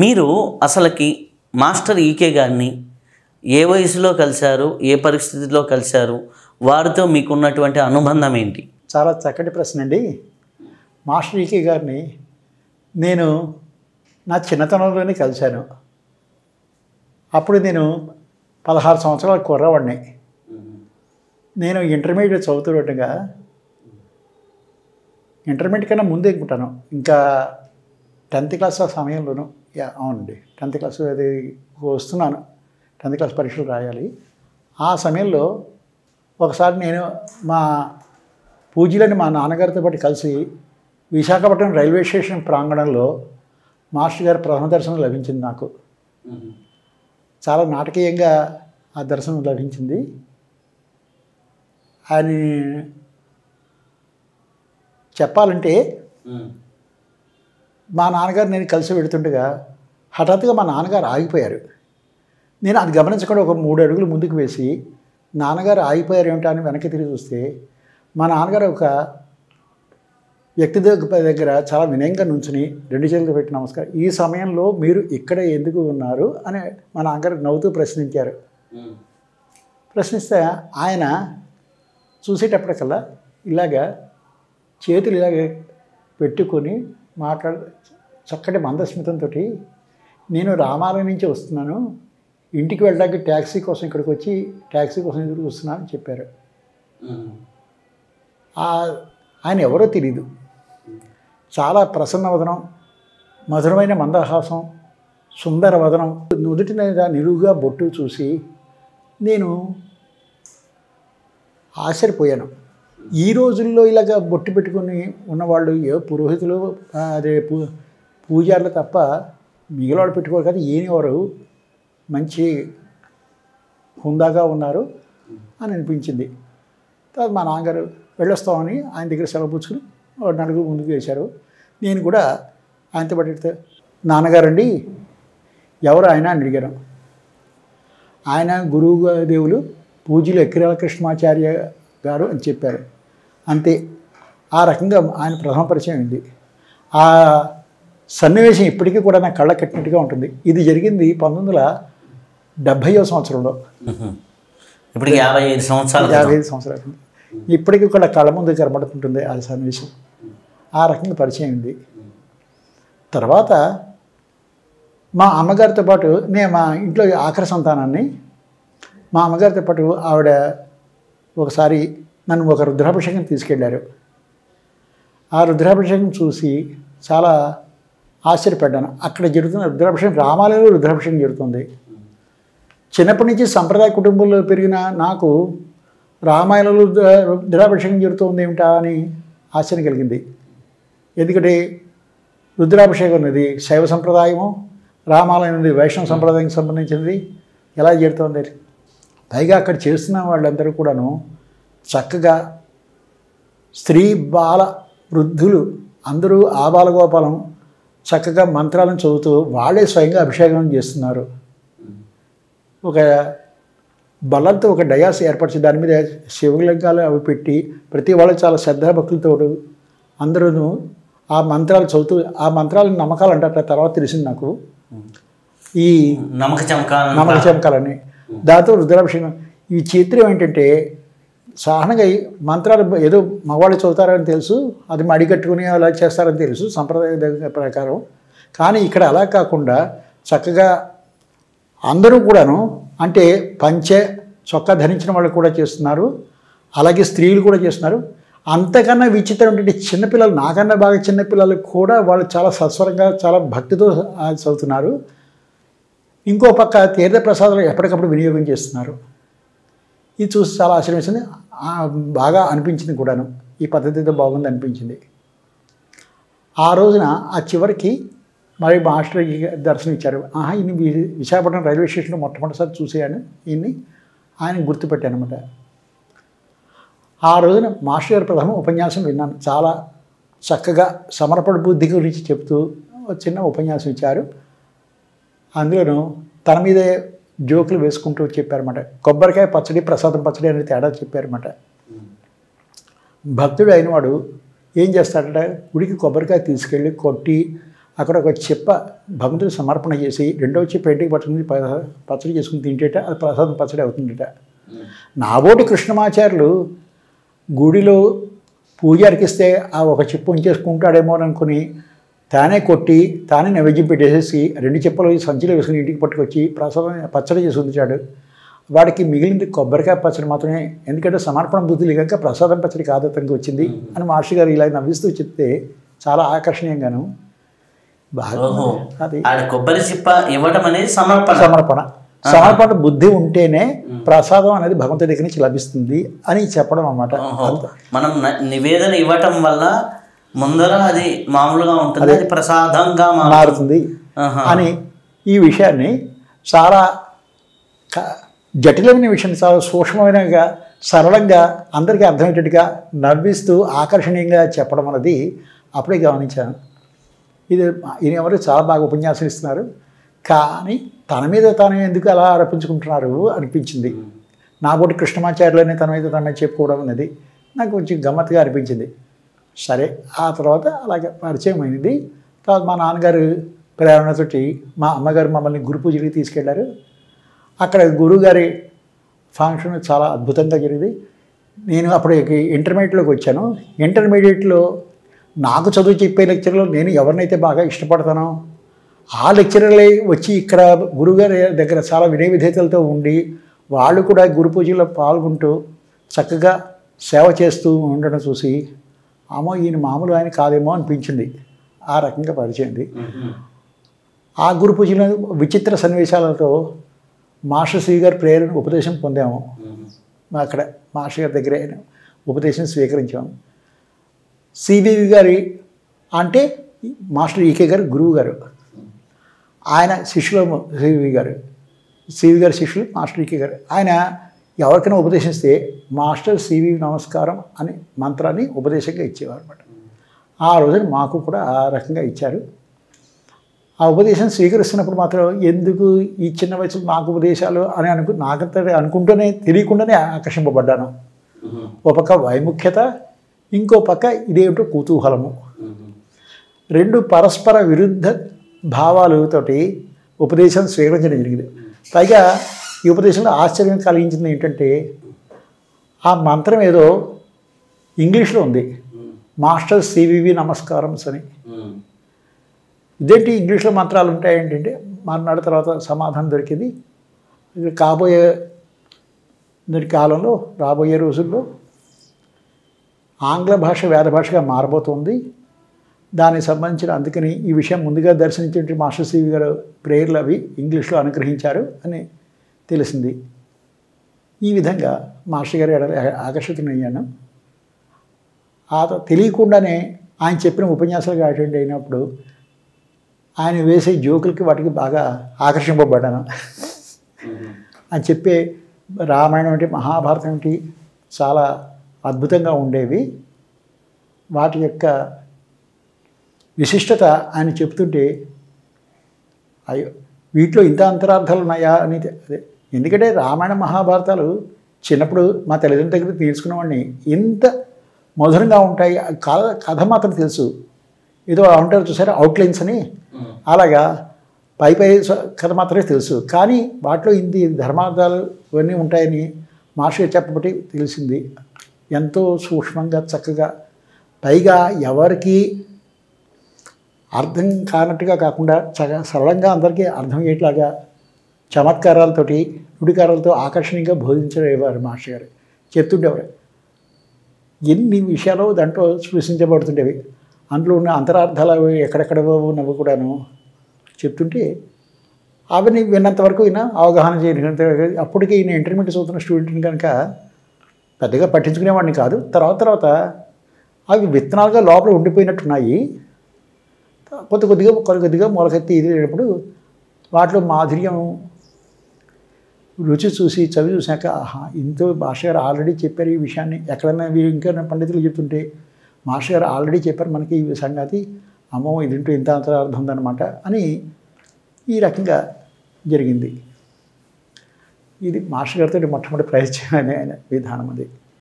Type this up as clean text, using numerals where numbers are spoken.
మీరు అసలుకి మాస్టర్ ఈకే గారిని ఏ వయసులో కలిశారు, ఏ పరిస్థితిలో కలిశారు, వారితో మీకున్నటువంటి అనుబంధం ఏంటి? చాలా చక్కటి ప్రశ్న అండి. మాస్టర్ ఈకే గారిని నేను నా చిన్నతనంలోనే కలిశాను. అప్పుడు నేను 16 సంవత్సరాల కుర్రవాడిని. నేను ఇంటర్మీడియట్ చదువుతుండగా, ఇంటర్మీడియట్ కన్నా ముందే అనుకుంటాను, ఇంకా 10th క్లాస్ సమయంలోనూ, అవునండి 10th క్లాస్ అది వస్తున్నాను, 10th క్లాస్ పరీక్షలు రాయాలి. ఆ సమయంలో ఒకసారి నేను మా పూజలని మా నాన్నగారితో పాటు కలిసి విశాఖపట్నం రైల్వే స్టేషన్ ప్రాంగణంలో మాస్టర్ గారి ప్రథమ దర్శనం లభించింది నాకు. చాలా నాటకీయంగా ఆ దర్శనం లభించింది. ఆయన చెప్పాలంటే మా నాన్నగారు నేను కలిసి వెళుతుండగా హఠాత్తుగా మా నాన్నగారు ఆగిపోయారు. నేను అది గమనించకుండా ఒక 3 అడుగులు ముందుకు వేసి నాన్నగారు ఆగిపోయారు ఏమిటా అని వెనక్కి తిరిగి చూస్తే మా నాన్నగారు ఒక వ్యక్తి దగ్గర చాలా వినయంగా నుంచుని 2 చేతులు పెట్టి నమస్కారం, ఈ సమయంలో మీరు ఇక్కడ ఎందుకు ఉన్నారు అని మా నాన్నగారు నవ్వుతూ ప్రశ్నించారు. ప్రశ్నిస్తే ఆయన చూసేటప్పటికల్లా ఇలాగా చేతులు ఇలాగే పెట్టుకొని చక్కటి మందస్మితంతో, నేను రామాలయం నుంచి వస్తున్నాను, ఇంటికి వెళ్ళడానికి ట్యాక్సీ కోసం ఇక్కడికి వచ్చి ట్యాక్సీ కోసం ఎదురు చూస్తున్నాను అని చెప్పారు. ఆయన ఎవరో తెలియదు. చాలా ప్రసన్న వదనం, మధురమైన మందహాసం, సుందర వదనం, నుదుటి మీద నిలువుగా బొట్టు చూసి నేను ఆశ్చర్యపోయాను. ఈ రోజుల్లో ఇలాగ బొట్టు పెట్టుకుని ఉన్నవాళ్ళు ఏ పురోహితులు అదే పూజారులు తప్ప మిగిలివాడు పెట్టుకోరు కదా, ఈయనెవరు మంచి హుందాగా ఉన్నారు అని అనిపించింది. తర్వాత మా నాన్నగారు వెళ్ళొస్తామని ఆయన దగ్గర సెలవు పుచ్చుకుని 4 ముందుకు వేశారు. నేను కూడా ఆయనతో పాటు, నాన్నగారండి ఎవరు ఆయన అని అడిగాను. ఆయన గురువు దేవులు పూజ్యులు ఎక్కిరాల కృష్ణమాచార్య గారు అని చెప్పారు. అంతే. ఆ రకంగా ఆయన ప్రథమ పరిచయం అయింది. ఆ సన్నివేశం ఇప్పటికీ కూడా నా కళ్ళ కట్టినట్టుగా ఉంటుంది. ఇది జరిగింది 1970వ సంవత్సరంలో. ఇప్పుడు 55 సంవత్సరాలు. ఇప్పటికీ కూడా కళ్ళ ముందు కనబడుతుంటుంది ఆ సన్నివేశం. ఆ రకంగా పరిచయం ఉంది. తర్వాత మా అమ్మగారితో పాటు, నేను మా ఇంట్లో ఆఖరి సంతానాన్ని, మా అమ్మగారితో పాటు ఆవిడ ఒకసారి నన్ను ఒక రుద్రాభిషేకం తీసుకెళ్ళారు. ఆ రుద్రాభిషేకం చూసి చాలా ఆశ్చర్యపడ్డాను. అక్కడ జరుగుతున్న రుద్రాభిషేకం, రామాలయంలో రుద్రాభిషేకం జరుగుతుంది. చిన్నప్పటి నుంచి సంప్రదాయ కుటుంబంలో పెరిగిన నాకు రామాయణంలో రుద్రాభిషేకం జరుగుతుంది ఏమిటా అని ఆశ్చర్యం కలిగింది. ఎందుకంటే రుద్రాభిషేకం అనేది శైవ సంప్రదాయము, రామాలయం అనేది వైష్ణవ సంప్రదాయానికి సంబంధించినది. ఎలా జరుగుతుంది? పైగా అక్కడ చేస్తున్న వాళ్ళందరూ కూడాను చక్కగా స్త్రీ బాల వృద్ధులు అందరూ ఆబాలగోపాలం చక్కగా మంత్రాలను చదువుతూ వాళ్ళే స్వయంగా అభిషేకం చేస్తున్నారు. ఒక బలంతో ఒక డయాస్ ఏర్పరిచి దాని మీద శివలింగాలు అవి పెట్టి ప్రతి వాళ్ళు చాలా శ్రద్ధాభక్తులతో అందరూ ఆ మంత్రాలు చదువుతూ, ఆ మంత్రాలు నమ్మకాలు అంటారు. తర్వాత తెలిసింది నాకు ఈ నమ్మక చమకాలని. దాంతో రుద్రాభిషేకం. ఈ చిత్రం ఏంటంటే సాధారణంగా మంత్రాలు ఏదో మగవాళ్ళు చదువుతారని తెలుసు, అది మడిగట్టుకుని అలా చేస్తారని తెలుసు సంప్రదాయ ప్రకారం. కానీ ఇక్కడ అలా కాకుండా చక్కగా అందరూ కూడాను, అంటే పంచె చొక్కా ధరించిన వాళ్ళు కూడా చేస్తున్నారు, అలాగే స్త్రీలు కూడా చేస్తున్నారు. అంతకన్నా విచిత్రం ఏంటంటే చిన్నపిల్లలు, నాకన్నా బాగా చిన్నపిల్లలు కూడా వాళ్ళు చాలా సత్వరంగా చాలా భక్తితో చదువుతున్నారు. ఇంకో పక్క తీర్థ ప్రసాదాలు ఎప్పటికప్పుడు వినియోగం చేస్తున్నారు. ఇది చూసి చాలా ఆశ్చర్యం వేసింది, బాగా అనిపించింది కూడాను. ఈ పద్ధతితో బాగుంది అనిపించింది. ఆ రోజున ఆ చివరికి మరి మాస్టర్ దర్శనం ఇచ్చారు. ఈయన విశాఖపట్నం రైల్వే స్టేషన్లో మొట్టమొదటిసారి చూసేయాను ఈయన్ని, ఆయన గుర్తుపెట్టాను అనమాట. ఆ రోజున మాస్టర్ గారి ప్రథమ ఉపన్యాసం విన్నాను. చాలా చక్కగా సమర్పణ బుద్ధి గురించి చెప్తూ చిన్న ఉపన్యాసం ఇచ్చారు. అందులోనూ తన మీదే జోకులు వేసుకుంటూ చెప్పారన్నమాట. కొబ్బరికాయ పచ్చడి, ప్రసాదం పచ్చడి అనేది తేడా చెప్పారన్నమాట. భక్తుడు అయినవాడు ఏం చేస్తాడంటే గుడికి కొబ్బరికాయ తీసుకెళ్ళి కొట్టి అక్కడ ఒక చెప్ప భగవంతుడు సమర్పణ చేసి రెండో చెప్ప ఇంటికి పట్టుకుని పచ్చడి చేసుకుని తింటేట అది ప్రసాదం పచ్చడి అవుతుందట. నాబోటి కృష్ణమాచార్యులు గుడిలో పూజ అర్పిస్తే ఆ ఒక చెప్పు ఉంచేసుకుంటాడేమో అని అనుకుని తానే కొట్టి తానే నైవేద్యం పెట్టేసేసి 2 చెప్పులు సంచిలో వేసుకుని ఇంటికి పట్టుకొచ్చి ప్రసాదం పచ్చడి చేసి ఉంచాడు. వాడికి మిగిలింది కొబ్బరికాయ పచ్చడి మాత్రమే, ఎందుకంటే సమర్పణ బుద్ధి లేక ప్రసాదం పచ్చడి కాదు అతనికి వచ్చింది అని మాస్టర్ గారు ఇలా నవ్విస్తూ చెప్తే చాలా ఆకర్షణీయంగాను బాగా అది కొబ్బరి చిప్ప ఇవ్వడం అనేది సమర్పణ బుద్ధి ఉంటేనే ప్రసాదం అనేది భగవంతుడి దగ్గర నుంచి లభిస్తుంది అని చెప్పడం అన్నమాట. మనం నివేదన ఇవ్వటం వల్ల ముందర అది మామూలుగా ఉంటుంది, అది ప్రసాదంగా మారుతుంది అని ఈ విషయాన్ని చాలా జటిలమైన విషయాన్ని చాలా సూక్ష్మమైనగా సరళంగా అందరికీ అర్థమయ్యేటట్టుగా నవ్విస్తూ ఆకర్షణీయంగా చెప్పడం అనేది అప్పుడే గమనించాను. ఈయన ఎవరు చాలా బాగా ఉపన్యాసం ఇస్తున్నారు, కానీ తన మీద తాను ఎందుకు అలా ఆరోపించుకుంటున్నారు అనిపించింది. నాబోటి కృష్ణమాచార్యులనే తన మీద తన చెప్పుకోవడం అనేది నాకు కొంచెం గమ్మత్తుగా అనిపించింది. సరే, ఆ తర్వాత అలాగే పరిచయం అయింది. తర్వాత మా నాన్నగారు ప్రేరణతోటి మా అమ్మగారు మమ్మల్ని గురు పూజకి తీసుకెళ్లారు. అక్కడ గురువుగారి ఫంక్షన్ చాలా అద్భుతంగా జరిగింది. నేను అప్పుడు ఇంటర్మీడియట్లోకి వచ్చాను. ఇంటర్మీడియట్లో నాకు చదువు చెప్పే లెక్చర్లో నేను ఎవరినైతే బాగా ఇష్టపడతానో ఆ లెక్చరర్లే వచ్చి ఇక్కడ గురువుగారి దగ్గర చాలా వినయ విధేయతలతో ఉండి వాళ్ళు కూడా గురు పూజలో పాల్గొంటూ చక్కగా సేవ చేస్తూ ఉండడం చూసి అమ్మో ఈయన మామూలు ఆయన కాదేమో అనిపించింది. ఆ రకంగా పరిచయంది. ఆ గురు పూజలో విచిత్ర సన్నివేశాలతో మాస్టర్ శ్రీ గారి ప్రేరణ ఉపదేశం పొందాము. అక్కడ మాస్టర్ గారి దగ్గర ఉపదేశం స్వీకరించాము. సిబివి గారి అంటే మాస్టర్ ఈకే గారు గురువు గారు, ఆయన శిష్యులు సివి గారి శిష్యులు మాస్టర్ ఈకే గారు. ఆయన ఎవరికైనా ఉపదేశిస్తే మాస్టర్ సివి నమస్కారం అనే మంత్రాన్ని ఉపదేశంగా ఇచ్చేవారు అనమాట. ఆ రోజున మాకు కూడా ఆ రకంగా ఇచ్చారు. ఆ ఉపదేశం స్వీకరిస్తున్నప్పుడు మాత్రం ఎందుకు ఈ చిన్న వయసులో నాకు ఉపదేశాలు అని నాకంత అనుకుంటూనే తెలియకుండానే ఆకర్షింపబడ్డాను. ఒక పక్క వైముఖ్యత, ఇంకో పక్క ఇదేమిటో కుతూహలము, రెండు పరస్పర విరుద్ధ భావాలతోటి ఉపదేశం స్వీకరించడం జరిగింది. పైగా ఈ ఉపదేశంలో ఆశ్చర్యం కలిగించింది ఏంటంటే ఆ మంత్రం ఏదో ఇంగ్లీష్లో ఉంది, మాస్టర్ సివివి నమస్కారమ్స్ అని. ఇదేంటి ఇంగ్లీష్లో మంత్రాలు ఉంటాయి ఏంటంటే మర్నాడు తర్వాత సమాధానం దొరికింది. కాబోయే కాలంలో రాబోయే రోజుల్లో ఆంగ్ల భాష వేద భాషగా మారబోతుంది. దానికి సంబంధించిన అందుకని ఈ విషయం ముందుగా దర్శించే మాస్టర్ సివి గారు ప్రేయర్లు అవి ఇంగ్లీష్లో అనుగ్రహించారు అని తెలిసింది. ఈ విధంగా మాస్టర్ గారు ఆకర్షితునయ్యాను. తెలియకుండానే ఆయన చెప్పిన ఉపన్యాసాలుగా అటెండ్ అయినప్పుడు ఆయన వేసే జోకులకి వాటికి బాగా ఆకర్షింపబడ్డాను. ఆయన చెప్పే రామాయణం ఏంటి, మహాభారతం ఏంటి చాలా అద్భుతంగా ఉండేవి. వాటి యొక్క విశిష్టత ఆయన చెప్తుంటే అయ్యో వీటిలో ఇంత అంతరార్థాలు ఉన్నాయా అని. అదే ఎందుకంటే రామాయణ మహాభారతాలు చిన్నప్పుడు మా తల్లిదండ్రుల దగ్గర తీసుకున్నవాడిని ఇంత మధురంగా ఉంటాయి. కథ మాత్రం తెలుసు, ఏదో ఉంటారు చూసారా అవుట్లైన్స్ అని, అలాగా పై కథ మాత్రమే తెలుసు. కానీ వాటిలో ఇన్ని ధర్మార్థాలు ఇవన్నీ ఉంటాయని మాస్టర్ చెప్పబట్టి తెలిసింది. ఎంతో సూక్ష్మంగా చక్కగా, పైగా ఎవరికి అర్థం కానట్టుగా కాకుండా సరళంగా అందరికీ అర్థమయ్యేట్లాగా చమత్కారాలతోటి నుడికారాలతో ఆకర్షణీయంగా బోధించేవారు మాస్టర్ గారు. చెప్తుండేవారు ఎన్ని విషయాలు దాంట్లో స్పృశించబడుతుండేవి. అందులో ఉన్న అంతరార్థాలు ఎక్కడెక్కడ ఉన్నవి కూడాను చెప్తుంటే అవన్నీ విన్నంతవరకు ఈయన అవగాహన చేయనంత. అప్పటికి ఈయన ఇంటర్మీడియట్ చదువుతున్న స్టూడెంట్ని కనుక పెద్దగా పట్టించుకునేవాడిని కాదు. తర్వాత అవి విత్తనాలుగా లోపల ఉండిపోయినట్టున్నాయి. కొద్దిగా మొలకెత్తి ఎదిగినప్పుడు వాటిలో మాధుర్యం రుచి చూసి చవి చూశాక ఆహా ఇంతో మాస్టర్ గారు ఆల్రెడీ చెప్పారు ఈ విషయాన్ని. ఎక్కడైనా ఇంకా పండితులు చెప్తుంటే మాస్టర్ గారు ఆల్రెడీ చెప్పారు మనకి ఈ సంగతి, అమ్మో ఇదింటూ ఇంత అంతరార్థం ఉందన్నమాట అని ఈ రకంగా జరిగింది. ఇది మాస్టర్ గారితో మొట్టమొదటి ప్రయత్నం అనే విధానం అది.